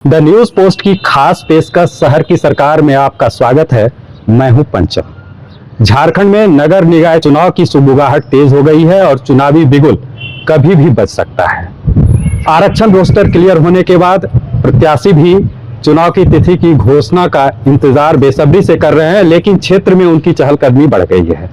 The news post की खास पेशकश शहर की सरकार में आपका स्वागत है। मैं हूं पंचम। झारखंड में नगर निकाय चुनाव की सुगबुगाहट तेज हो गई है और चुनावी बिगुल कभी भी बज सकता है। आरक्षण रोस्टर क्लियर होने के बाद प्रत्याशी भी चुनाव की तिथि की घोषणा का इंतजार बेसब्री से कर रहे हैं, लेकिन क्षेत्र में उनकी चहलकदमी बढ़ गई है।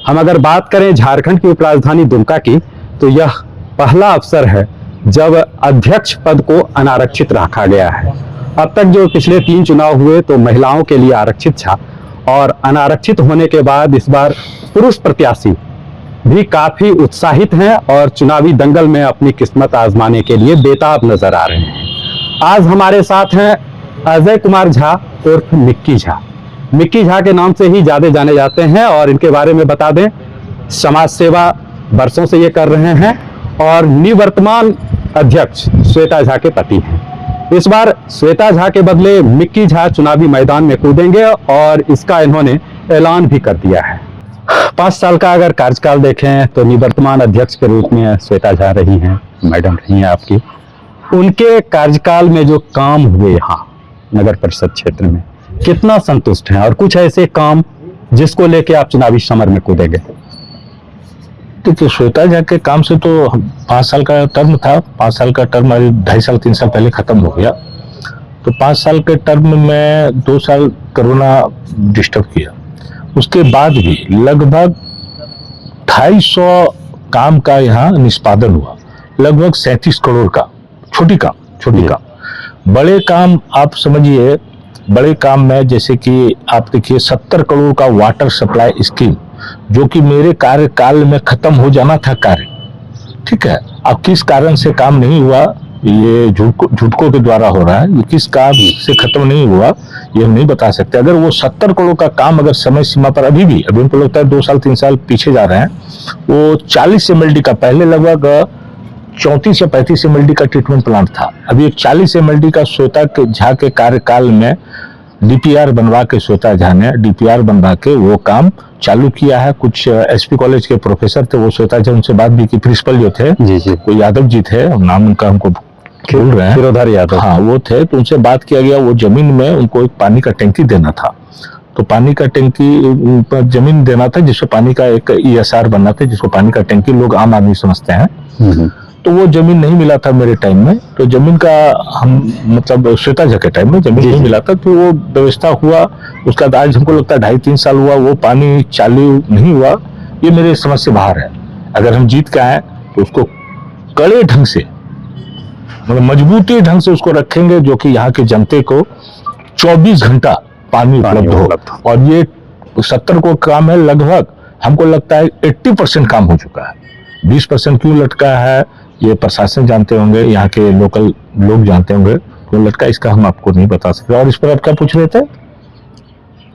हम अगर बात करें झारखंड की उपराजधानी दुमका की, तो यह पहला अवसर है जब अध्यक्ष पद को अनारक्षित रखा गया है। अब तक जो पिछले 3 चुनाव हुए तो महिलाओं के लिए आरक्षित था, और अनारक्षित होने के बाद इस बार पुरुष प्रत्याशी भी काफी उत्साहित हैं और चुनावी दंगल में अपनी किस्मत आजमाने के लिए बेताब नजर आ रहे हैं। आज हमारे साथ हैं अजय कुमार झा उर्फ मिक्की झा। मिक्की झा के नाम से ही ज्यादा जाने जाते हैं, और इनके बारे में बता दें, समाज सेवा वर्षों से ये कर रहे हैं और निवर्तमान अध्यक्ष श्वेता झा के पति हैं। इस बार श्वेता झा के बदले मिक्की झा चुनावी मैदान में कूदेंगे और इसका इन्होंने ऐलान भी कर दिया है। 5 साल का अगर कार्यकाल देखें तो निवर्तमान अध्यक्ष के रूप में श्वेता झा रही हैं, मैडम रही हैं आपकी। उनके कार्यकाल में जो काम हुए यहाँ नगर परिषद क्षेत्र में, कितना संतुष्ट हैं, और कुछ ऐसे काम जिसको लेके आप चुनावी समर में कूदेंगे? देखिए, श्वेता झा के काम से तो 5 साल का टर्म था। 5 साल का टर्म 2.5 साल पहले खत्म हो गया। तो 5 साल के टर्म में 2 साल कोरोना डिस्टर्ब किया। उसके बाद भी लगभग 250 काम का यहाँ निष्पादन हुआ, लगभग 37 करोड़ का। छोटी काम बड़े काम आप समझिए। बड़े काम में जैसे कि आप देखिए 70 करोड़ का वाटर सप्लाई स्कीम, जो कि मेरे कार्यकाल में खत्म हो जाना था कार्य, ठीक है। अब किस कारण से काम नहीं हुआ, ये झुटकों के द्वारा हो रहा है। ये किस कारण से खत्म नहीं हुआ ये हम नहीं बता सकते। अगर वो 70 करोड़ का काम अगर समय सीमा पर अभी हमको लगता है 2 साल 3 साल पीछे जा रहे हैं। वो 40 MLD का, पहले लगभग 34 या 35 MLD का ट्रीटमेंट प्लांट था। अभी एक 40 MLD का श्वेता झा के कार्यकाल में DPR बनवा के, श्वेता झा ने DPR बनवा के वो काम चालू किया है। कुछ SP कॉलेज के प्रोफेसर थे, वो श्वेता झा उनसे बात भी की। प्रिंसिपल जो थे जी, कोई यादव जी थे, नाम उनका हमको भूल रहे हैं, फिरोधार यादव, हाँ वो थे। तो उनसे बात किया गया, वो जमीन में उनको एक पानी का टंकी देना था। तो पानी का टंकी जमीन देना था जिसको पानी का एक ESR बनना था, जिसको पानी का टंकी लोग आम आदमी समझते हैं। तो वो जमीन नहीं मिला था मेरे टाइम में। तो जमीन का हम मतलब श्वेता झा के टाइम में जमीन नहीं मिला था, तो वो व्यवस्था हुआ। उसका आज हमको लगता है 2.5-3 साल हुआ, वो पानी चालू नहीं हुआ। ये मेरे समझ से बाहर है। अगर हम जीत के आए तो उसको कड़े ढंग से, मतलब मजबूती ढंग से उसको रखेंगे, जो कि यहाँ के जनते को 24 घंटा पानी उपलब्ध हो। और ये 70 को काम है, लगभग हमको लगता है 80% काम हो चुका है। 20% क्यों लटका है ये प्रशासन जानते होंगे, यहाँ के लोकल लोग जानते होंगे। तो लटका इसका हम आपको नहीं बता सकते। और इस पर आप क्या पूछ रहे थे,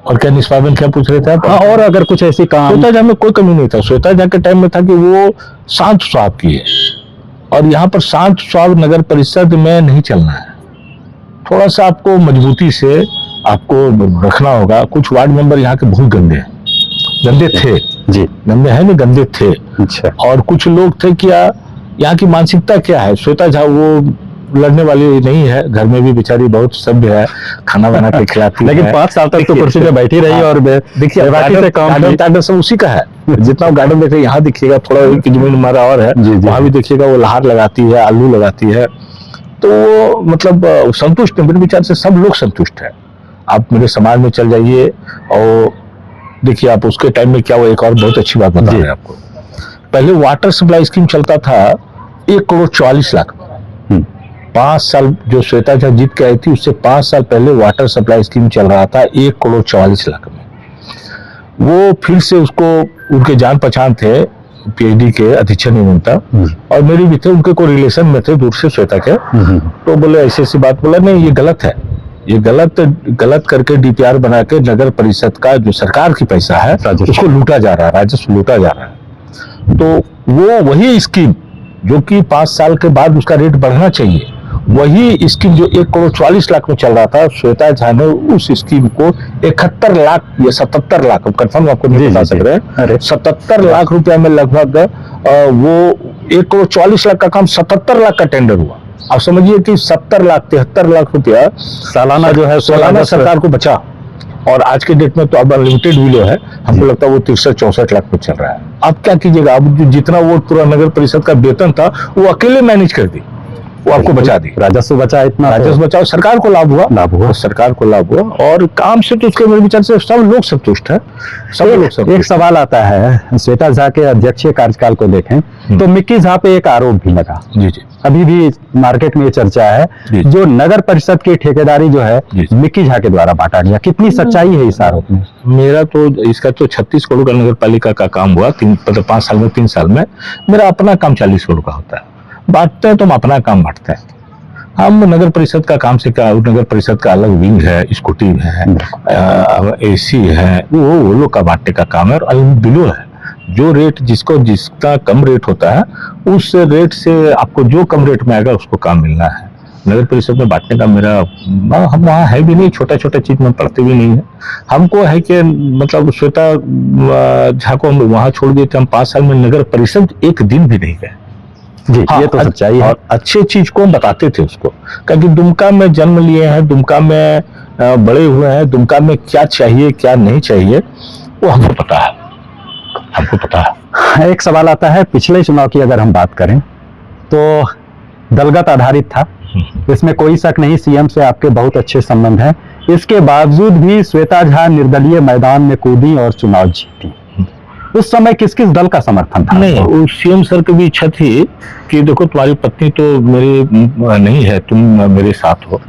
और क्या निष्पादन क्या पूछ रहे थे आप? हाँ, और अगर कुछ ऐसी काम, श्वेता झा में कोई कमी नहीं था। श्वेता झा के टाइम में था कि वो शांत स्वभाव की है, और यहाँ पर शांत स्वभाव नगर परिषद में नहीं चलना है। थोड़ा सा आपको मजबूती से आपको रखना होगा। कुछ वार्ड मेंबर यहाँ के बहुत गंदे थे जी, गंदे है नहीं, गंदे थे। अच्छा। और कुछ लोग थे, क्या यहाँ की मानसिकता क्या है? श्वेता झा वो लड़ने वाली नहीं है, घर में भी बेचारी बहुत सभ्य है, खाना बना के खिलाती है। लेकिन 5 साल तक तो कुर्सी पे बैठी रही, और देखिए गार्डन सब उसी का है। जितना गार्डन देख रहे यहाँ देखिएगा, थोड़ा की जमीन हमारा और है, वहां भी देखिएगा वो लहार लगाती है, आलू लगाती है। तो वो मतलब संतुष्ट है, मेरे विचार से सब लोग संतुष्ट है। आप मेरे समाज में चल जाइए और देखिए, आप उसके टाइम में क्या हुआ। एक और बहुत अच्छी बात बता रहे हैं आपको। पहले वाटर सप्लाई स्कीम चलता था 1,44,00,000। 5 साल जो श्वेता झा जीत के आई थी, उससे 5 साल पहले वाटर सप्लाई स्कीम चल रहा था 1,44,00,000 में। वो फिर से उसको, उनके जान पहचान थे PhD के अधीक्षण निमंता, और मेरी भी थे, उनके को रिलेशन में थे दूर से श्वेता के। तो बोले ऐसी बात, बोला नहीं ये गलत है, ये गलत करके DPR बना के नगर परिषद का जो सरकार की पैसा है उसको लूटा जा रहा है, राजस्व लूटा जा रहा है। तो वो वही स्कीम जो कि 5 साल के बाद उसका रेट बढ़ना चाहिए, वही स्कीम जो 1,44,00,000 में चल रहा था, श्वेता झा ने उस स्कीम को 71 लाख या 77 लाख, कंफर्म आपको नहीं बता सक रहे, 77 लाख रुपया में लगभग वो 1,44,00,000 का काम 77 लाख का टेंडर हुआ। आप समझिए कि 70 लाख 73 लाख रुपया सालाना जो है सालाना सरकार को बचा। और आज के डेट में तो अब अनलिमिटेड बिलो है, हमको लगता है वो 63-64 लाख में चल रहा है। अब क्या कीजिएगा, अब जितना वो पूरा नगर परिषद का वेतन था वो अकेले मैनेज कर दी, वो आपको बचा दी। राजस्व बचा, इतना राजस्व बचाओ, सरकार को लाभ हुआ, सरकार को लाभ हुआ। और काम से तो उसके मेरे विचार से सब लोग संतुष्ट है, सब लोग एक संतुष्ट। सवाल आता है, श्वेता झा के अध्यक्षीय कार्यकाल को देखें तो मिक्की झा पे एक आरोप भी लगा, जी जी अभी भी मार्केट में ये चर्चा है, जी। जो नगर परिषद की ठेकेदारी जो है जी। मिक्की झा के द्वारा बांटा गया, कितनी सच्चाई है इस आरोप में? मेरा तो इसका तो 36 करोड़ का नगर पालिका का काम हुआ 5 साल में, 3 साल में। मेरा अपना काम 40 करोड़ का होता है। बांटते हैं तो हम अपना काम बांटते हैं। हम नगर परिषद का काम से क्या, नगर परिषद का अलग विंग है, स्कूटी है, AC है, वो लोग का बांटने का काम है। और बिलो है, जो रेट जिसका कम रेट होता है उस रेट से आपको जो कम रेट में आएगा उसको काम मिलना है। नगर परिषद में बांटने का मेरा, हम वहाँ है भी नहीं, छोटा छोटा चीज में पढ़ते भी नहीं है। हमको है कि मतलब श्वेता झा को हम वहाँ छोड़ दिए थे, हम 5 साल में नगर परिषद एक दिन भी नहीं गए। जी, हाँ, ये तो सच्चाई है। और अच्छे चीज को हम बताते थे उसको, क्योंकि दुमका में जन्म लिए हैं, दुमका में बड़े हुए हैं, दुमका में क्या चाहिए क्या नहीं चाहिए वो हमको पता है, हमको पता है। एक सवाल आता है, पिछले चुनाव की अगर हम बात करें तो दलगत आधारित था, इसमें कोई शक नहीं, सीएम से आपके बहुत अच्छे संबंध हैं, इसके बावजूद भी श्वेता झा निर्दलीय मैदान में कूदी और चुनाव जीती। उस समय किस किस दल का समर्थन था? नहीं, सीएम सर की भी इच्छा थी कि देखो तुम्हारी पत्नी तो मेरी नहीं है, तुम मेरे साथ हो,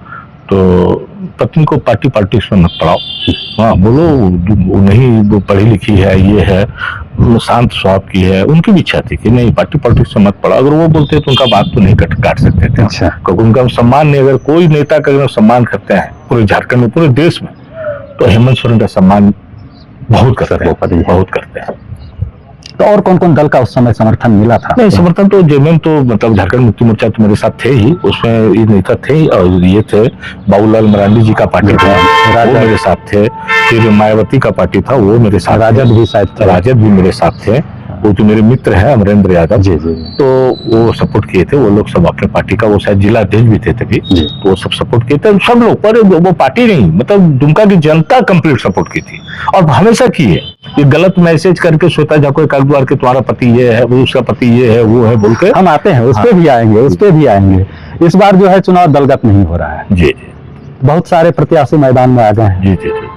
तो पत्नी को पार्टी पॉलिटिक्स में मत पढ़ाओ। हाँ बोलो, वो नहीं, वो पढ़ी लिखी है, ये है, शांत स्वभाव की है। उनकी भी इच्छा थी कि नहीं पार्टी पॉलिटिक्स में मत पढ़ाओ। अगर वो बोलते तो उनका बात तो नहीं काट सकते थे, अच्छा। क्योंकि उनका सम्मान नहीं, अगर कोई नेता का सम्मान करते हैं पूरे झारखंड में, पूरे देश में, तो हेमंत सोरेन का सम्मान बहुत करते हैं, बहुत करते हैं। तो और कौन कौन दल का उस समय समर्थन मिला था? नहीं, समर्थन तो जेएमएम तो मतलब झारखंड मुक्ति मोर्चा तो मेरे साथ थे ही, उसमें ये नेता थे ही, और ये थे बाबूलाल मरांडी जी का पार्टी था, वो मेरे साथ थे। फिर मायावती का पार्टी था, वो मेरे साथ, राजद भी शायद थे, राजद भी मेरे साथ थे। वो जो मेरे मित्र हैं अमरेंद्र यादव जी जी, तो वो सपोर्ट किए थे, वो लोग सब अपने पार्टी का, वो शायद जिला अध्यक्ष भी थे तभी, तो वो सब सपोर्ट किए थे सब लोग। पर वो पार्टी नहीं, मतलब दुमका की जनता कंप्लीट सपोर्ट की थी, और हमेशा की है। ये गलत मैसेज करके श्वेता झा को एक बार के तुम्हारा पति ये है, वो उसका पति ये है, वो है बोल के हम आते हैं, उस पे भी आएंगे, उस पे भी आएंगे। इस बार जो है चुनाव दलगत नहीं हो रहा है, जी, बहुत सारे प्रत्याशी मैदान में आ गए हैं। जी जी जी।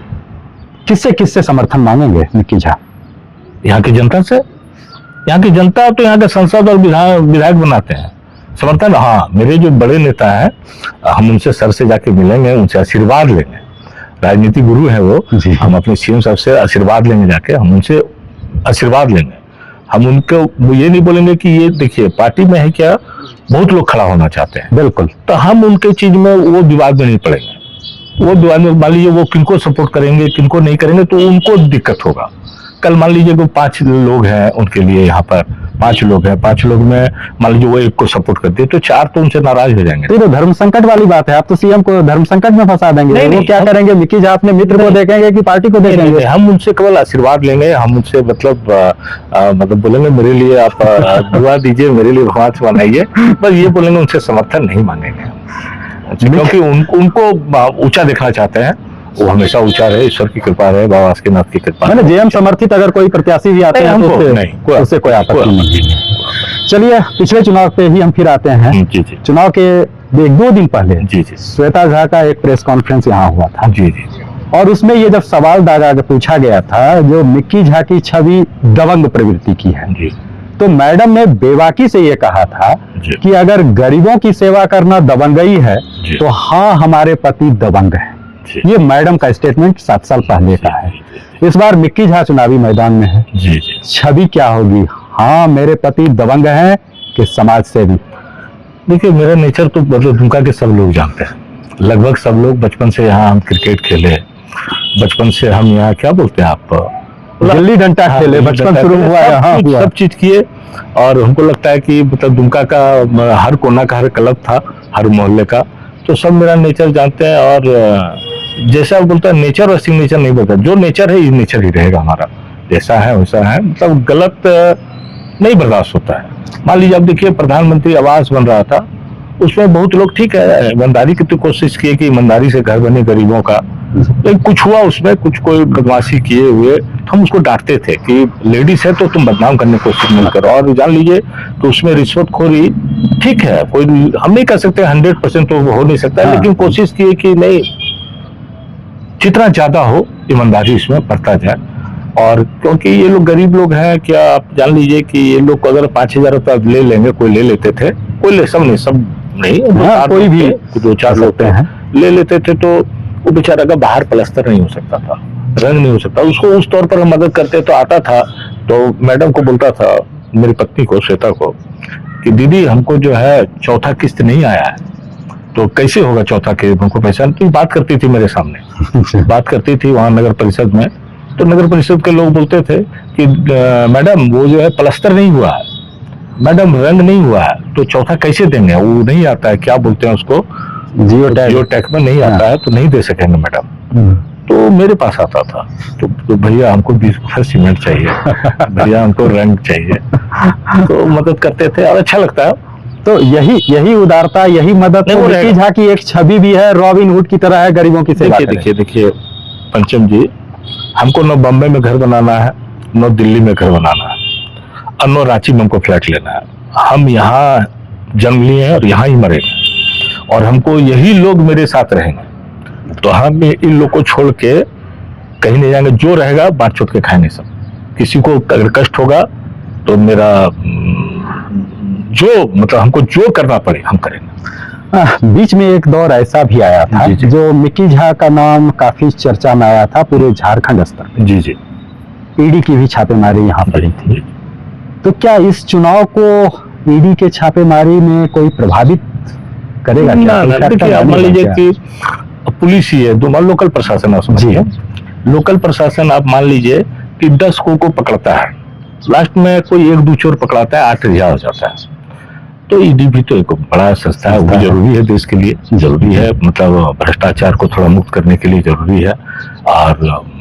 किससे किससे समर्थन मांगेंगे मिक्की झा? यहाँ की जनता से, यहाँ की जनता तो यहाँ के सांसद और विधायक बनाते हैं समर्थन। हाँ, मेरे जो बड़े नेता हैं, हम उनसे सर से जाके मिलेंगे, उनसे आशीर्वाद लेंगे, राजनीतिक गुरु है वो, हम अपने सीएम साहब से आशीर्वाद लेंगे, जाके हम उनसे आशीर्वाद लेंगे। हम उनको ये नहीं बोलेंगे कि ये देखिए पार्टी में है क्या, बहुत लोग खड़ा होना चाहते हैं, बिल्कुल, तो हम उनके चीज में वो विवाद में नहीं पड़ेंगे। वो विवाद में मान लीजिए वो किनको सपोर्ट करेंगे किनको नहीं करेंगे तो उनको दिक्कत होगा। कल मान लीजिए वो 5 लोग हैं, उनके लिए यहाँ पर 5 लोग हैं, 5 लोग में मान लीजिए वो एक को सपोर्ट करते हैं, तो 4 तो उनसे नाराज हो जाएंगे। तो धर्म संकट वाली बात है, आप तो सीएम को धर्म संकट में फंसा देंगे। नहीं, वो नहीं, क्या करेंगे? मिक्की झा अपने मित्र को देखेंगे कि पार्टी को देखेंगे? हम उनसे केवल आशीर्वाद लेंगे, हम उनसे मतलब बोलेंगे मेरे लिए आप दुआ दीजिए, मेरे लिए भगवान से मनाइए, बस ये बोलेंगे, उनसे समर्थन नहीं मांगेंगे। क्योंकि उनको ऊंचा देखना चाहते हैं, वो हमेशा ऊंचा रहे, ईश्वर की कृपा रहे, बाबा बासुकीनाथ की कृपा। मैंने जेएम समर्थित अगर कोई प्रत्याशी भी आते हैं तो उससे कोई आपत्ति नहीं। चलिए पिछले चुनाव पे ही हम फिर आते हैं। जी जी। चुनाव के 1-2 दिन पहले जी जी श्वेता झा का एक प्रेस कॉन्फ्रेंस यहाँ हुआ था, जी जी, और उसमें ये जब सवाल दागा के पूछा गया था, जो मिक्की झा की छवि दबंग प्रवृत्ति की है जी, तो मैडम ने बेबाकी से ये कहा था कि अगर गरीबों की सेवा करना दबंगई है तो हाँ हमारे पति दबंग है। ये मैडम का स्टेटमेंट 7 साल पहले का है। इस बार मिक्की झा चुनावी मैदान में है, जी जी। छवि क्या होगी? हाँ मेरे पति दबंग हैं कि समाज सेवी? देखिए मेरा नेचर तो मतलब दुमका के सब लोग जानते हैं, लगभग सब लोग। बचपन से यहाँ हम क्रिकेट खेले, बचपन से हम यहाँ क्या बोलते हैं आप, गिल्ली डंडा खेले, बचपन शुरू हुआ है, सब चीज किए। और हमको लगता है कि मतलब दुमका का हर कोना का हर क्लब था, हर मोहल्ले का, तो सब मेरा नेचर जानते हैं। और जैसा बोलता है नेचर और सिग्नेचर नहीं बोलता, जो नेचर है ये नेचर ही रहेगा हमारा, जैसा है वैसा है। मतलब गलत नहीं बर्दाश्त होता है। मान लीजिए अब देखिए प्रधानमंत्री आवास बन रहा था, उसमें बहुत लोग ठीक है ईमानदारी की तो कोशिश किए कि ईमानदारी से घर बने गरीबों का, लेकिन कुछ हुआ उसमें, कुछ कोई बदमाशी किए हुए, हम उसको डांटते थे कि लेडीज है तो तुम बदनाम करने की कोशिश नहीं करो। और जान लीजिए तो उसमें रिश्वतखोरी ठीक है, कोई हम नहीं कह सकते 100% तो हो नहीं सकता, लेकिन कोशिश की कि नहीं जितना ज्यादा हो ईमानदारी इसमें बढ़ता जाए। और क्योंकि ये लोग गरीब लोग हैं, क्या आप जान लीजिए कि ये लोग अगर 5,000 रुपया ले लेंगे, कोई ले लेते थे, कोई ले, सब नहीं, कोई भी 2-4 लोग हैं ले लेते थे, तो वो बेचारा का बाहर प्लास्टर नहीं हो सकता था, रंग नहीं हो सकता, उसको उस तौर पर हम मदद करते तो आता था। तो मैडम को बोलता था, मेरी पत्नी को, श्वेता को, कि दीदी हमको जो है चौथा किस्त नहीं आया है, तो कैसे होगा चौथा किस्त, हमको पैसा। तो बात करती थी मेरे सामने, बात करती थी वहां नगर परिषद में, तो नगर परिषद के लोग बोलते थे कि मैडम वो जो है प्लास्टर नहीं हुआ है, मैडम रंग नहीं हुआ है, तो चौथा कैसे देंगे, वो नहीं आता है, क्या बोलते हैं उसको, जियो टैग में नहीं आता है, तो नहीं दे सकेंगे मैडम। तो मेरे पास आता था, तो भैया हमको 20 रुपया सीमेंट चाहिए, भैया हमको रंग चाहिए, तो मदद करते थे और अच्छा लगता है। तो यही उदारता, यही मदद, मिक्की झा की एक छवि भी है, रॉबिन हुड की तरह है, गरीबों की सेवा। देखिए पंचम जी, हमको न बम्बई में घर बनाना है, न दिल्ली में घर बनाना है, और न रांची में हमको फ्लैट लेना है। हम यहाँ जन्म लिए हैं और यहाँ ही मरेंगे, और हमको यही लोग मेरे साथ रहेंगे, तो हम इन लोग को छोड़ के कहीं नहीं जाएंगे। जो रहेगा बांट छूट के खाएंगे सब, किसी को अगर कष्ट होगा तो मेरा जो मतलब हमको जो करना पड़े हम करेंगे। बीच में एक दौर ऐसा भी आया था जो मिक्की झा का नाम काफी चर्चा में आया था पूरे झारखंड स्तर पर। जी ईडी की भी छापेमारी यहाँ पड़ी थी, तो क्या इस चुनाव को ईडी के छापेमारी में कोई प्रभावित करेगा? मान लीजिए कि पुलिस ही है, लोकल प्रशासन है, लोकल प्रशासन आप मान लीजिए कि 10 को पकड़ता है, लास्ट में कोई 1-2 चोर पकड़ाता है, 8 रिहा हो जाता है। तो ईडी भी तो एक बड़ा संस्था है, वो जरूरी है देश के लिए, जरूरी है, मतलब भ्रष्टाचार को थोड़ा मुक्त करने के लिए जरूरी है। और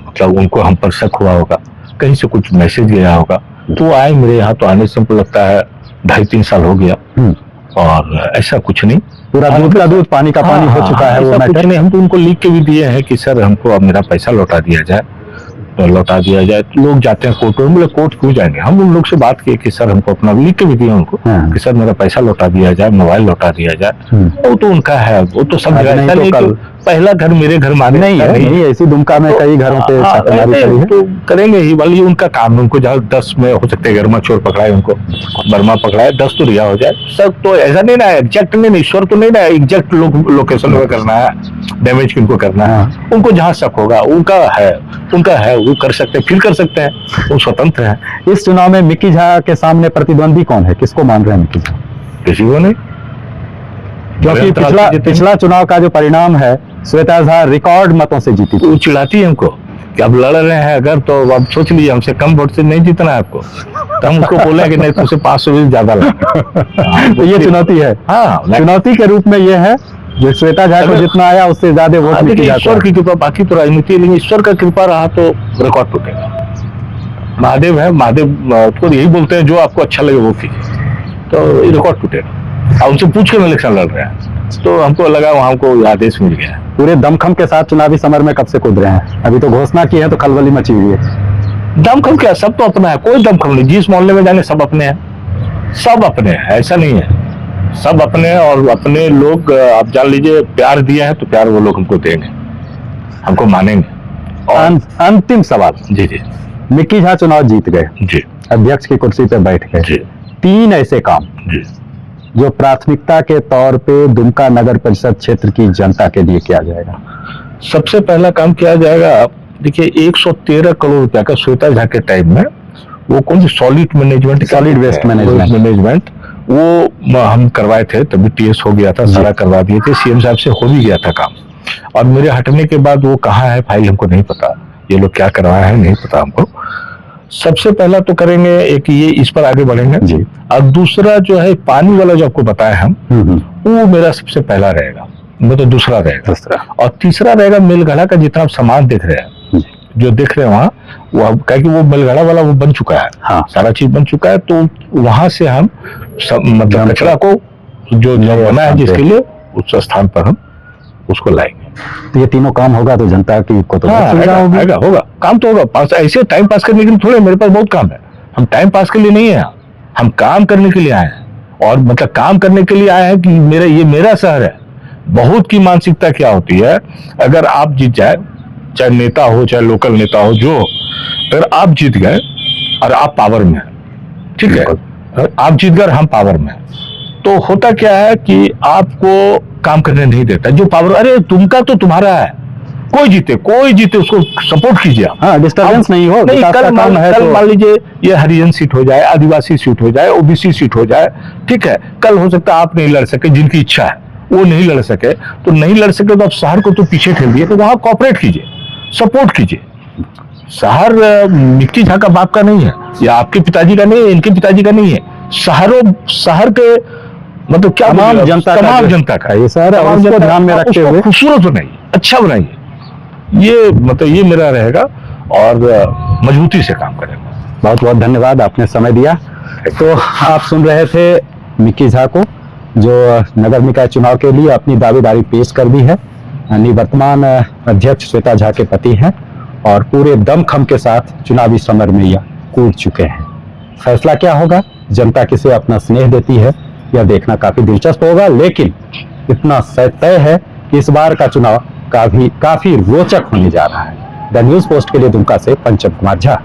मतलब उनको हम पर शक हुआ होगा, कहीं से कुछ मैसेज गया होगा, तो आए मेरे यहाँ, तो आने से हमको लगता है 2.5-3 साल हो गया, और ऐसा कुछ नहीं, पूरा दूध का दूध पानी का पानी हो चुका है। वो कुछ नहीं, हम तो उनको लिख के भी दिए हैं कि सर हमको अब मेरा पैसा लौटा दिया जाए, तो लौटा दिया जाए। तो लोग जाते हैं कोर्ट में, बोले कोर्ट क्यों जाएंगे, हम उन लोग से बात किए कि सर हमको अपना लिख के भी दिया उनको कि सर मेरा पैसा लौटा दिया जाए, मोबाइल लौटा दिया जाए। वो तो उनका है, वो तो सब ऐसा नहीं कि पहला घर मेरे घर माने नहीं, ऐसी दुमका में कई घरों पे छापेमारी करी है, तो करेंगे ही, वाली उनका काम है। उनको जहाँ 10 में हो सकते गर्मा चोर पकड़ाए, उनको बर्मा पकड़ाए, 10 तो रिहा हो जाए सब। तो ऐसा नहीं ना एग्जैक्ट नहीं, ईश्वर तो नहीं ना एग्जैक्ट लोकेशन में करना है, डैमेज किनको करना है, उनको जहाँ शक होगा उनका है वो कर सकते हैं, फिर कर सकते हैं, वो स्वतंत्र है। इस चुनाव में मिक्की झा के सामने प्रतिद्वंदी कौन है, किसको मान रहे हैं मिक्की झा? किसी को नहीं, क्योंकि पिछला चुनाव का जो परिणाम है, श्वेता झा रिकॉर्ड मतों से जीती थी। वो चिढ़ाती है हमको कि अब लड़ रहे हैं अगर, तो अब सोच लीजिए हमसे कम वोट से नहीं जीतना है आपको, तो हम उसको बोले कि नहीं तुमसे 500 भी ज्यादा लगे। तो ये चुनौती है, चुनौती के रूप में ये है, जो श्वेता झा को जितना आया उससे ज्यादा वोट मिक्की झा। ईश्वर की कृपा, बाकी तो राजनीति, लेकिन ईश्वर का कृपा रहा तो रिकॉर्ड टूटेगा। महादेव है, महादेव तो यही बोलते हैं जो आपको अच्छा लगे वो कीजिए, तो रिकॉर्ड टूटेगा। और उनसे पूछ के हम इलेक्शन लड़ रहे हैं, तो हमको लगा वहां हमको आदेश मिल गया। पूरे दमखम के साथ चुनावी समर में कब से कूद रहे हैं? अभी तो घोषणा की है तो खलबली मची हुई है। दमखम क्या, सब तो अपना है, कोई दमखम नहीं, जिस मोहल्ले में जाने सब अपने हैं, सब अपने हैं, ऐसा नहीं है, सब अपने हैं। और अपने लोग आप जान लीजिए प्यार दिया है तो प्यार वो लोग हमको देंगे, हमको मानेंगे। और अंतिम सवाल, जी मिक्की झा चुनाव जीत गए, जी अध्यक्ष की कुर्सी पे बैठ गए, 3 ऐसे काम जी जो प्राथमिकता के तौर पे दुमका नगर परिषद क्षेत्र की जनता के लिए किया जाएगा। सबसे पहला काम किया जाएगा, देखिए 113 करोड़ रुपया का श्वेता झा के टाइम में वो कौन सी सॉलिड वेस्ट मैनेजमेंट वो हम करवाए थे, तभी टीएस हो गया था, सारा करवा दिए थे, सीएम साहब से हो भी गया था काम। और मेरे हटने के बाद वो कहाँ है फाइल हमको नहीं पता, ये लोग क्या करवाए हैं नहीं पता हमको। सबसे पहला तो करेंगे एक ये, इस पर आगे बढ़ेंगे जी। और दूसरा जो है पानी वाला जो आपको बताया हम, वो मेरा सबसे पहला रहेगा, वो तो दूसरा रहेगा। और तीसरा रहेगा मेलघड़ा का, जितना आप सामान देख रहे हैं, जो देख रहे हैं वहाँ, वो क्या कि वो मेलघड़ा वाला वो बन चुका है, सारा चीज बन चुका है, तो वहां से हम सब मतलब कचरा को जो नए बना है स्थान पे। जिसके लिए उस स्थान पर हम उसको लाएंगे। तो ये तीनों काम होगा तो जनता की को तो बहुत हाँ, सुविधा होगी। आएगा, होगा, काम तो होगा। पास ऐसे टाइम पास करने के लिए थोड़े, मेरे पास बहुत काम है। हम टाइम पास के लिए नहीं है, हम काम करने के लिए आए हैं। और मतलब काम करने के लिए आए हैं कि ये मेरा शहर है। बहुत की मानसिकता क्या होती है, अगर आप जीत जाए, चाहे नेता हो चाहे लोकल नेता हो, जो हो, अगर आप जीत गए और आप पावर में हैं, ठीक है, अगर आप जीत गए और हम पावर में हैं, तो होता क्या है कि आपको काम करने नहीं देता जो पावर। अरे तुमका तो तुम्हारा है, कोई जीते उसको सपोर्ट कीजिए आप। हाँ, डिस्टर्बेंस नहीं हो, विकास का काम है कल तो। मान लीजिए ये हरिजन सीट हो जाए, आदिवासी सीट हो जाए, ओबीसी सीट हो जाए, ठीक है, कल हो सकता है आप नहीं लड़ सके, जिनकी इच्छा है वो नहीं लड़ सके, तो नहीं लड़ सके तो आप शहर को तो पीछे ठेल दिए, तो वहां कॉपरेट कीजिए, सपोर्ट कीजिए। शहर मिट्टी झा का बाप का नहीं है, या आपके पिताजी का नहीं है, इनके पिताजी का नहीं है। शहर के मतलब क्या तमाम बोले, जनता का तमाम जो- जनता का ये शहर है, और तमाम उसको जनता ध्यान में का, रखते उसको हुए खूबसूरत बनाइए, अच्छा बनाइए। ये मतलब ये मेरा रहेगा, और मजबूती से काम करेंगे। बहुत बहुत धन्यवाद, आपने समय दिया। तो आप सुन रहे थे मिक्की झा को, जो नगर निकाय चुनाव के लिए अपनी दावेदारी पेश कर दी है। निवर्तमान अध्यक्ष श्वेता झा के पति हैं और पूरे दमखम के साथ चुनावी समर में यह कूद चुके हैं। फैसला क्या होगा, जनता किसे अपना स्नेह देती है, यह देखना काफी दिलचस्प होगा। लेकिन इतना तय है कि इस बार का चुनाव काफी रोचक होने जा रहा है। द न्यूज पोस्ट के लिए दुमका से पंचम कुमार झा।